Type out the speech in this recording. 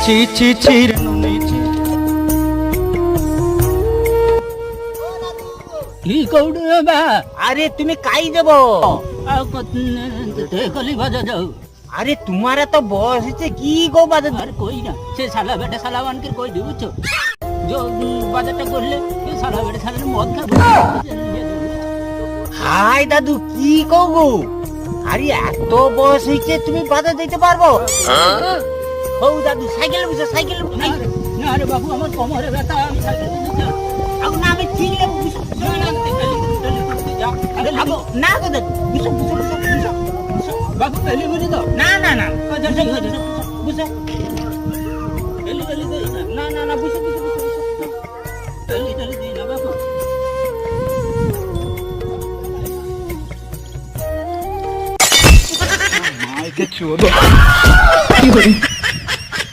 ছি ছি ছি রে নুনি ছি। কি কৌড় বা আরে তুমি কাই যাব কলি বাজা যাও। আরে তোমার এত বয়স হচ্ছে কি গো বাজে আর কই না সে শালা বেটা শালা বানকে কই দি বুঝছো বাজারটা করলে শালা বেটা শালা মদ খাবে। হাই দাদু কি কও গো? আরে এত বয়স হয়েছে তুমি বাজার দিতে পারবো? ও দাদু সাইকেল বুঝো সাইকেল না রে বাবু আমার কোমরে ব্যথা আমি সাইকেল না আমি ঠিক বুঝো না গো দাদু বুঝো বুঝো বুঝো বাবু পেলি বুঝি তো না না না বুঝো বুঝো পেলি পেলি দেই না না না বুঝো বুঝো বুঝো পেলি পেলি দেই না বাবু। মাইকে চোদো কি করে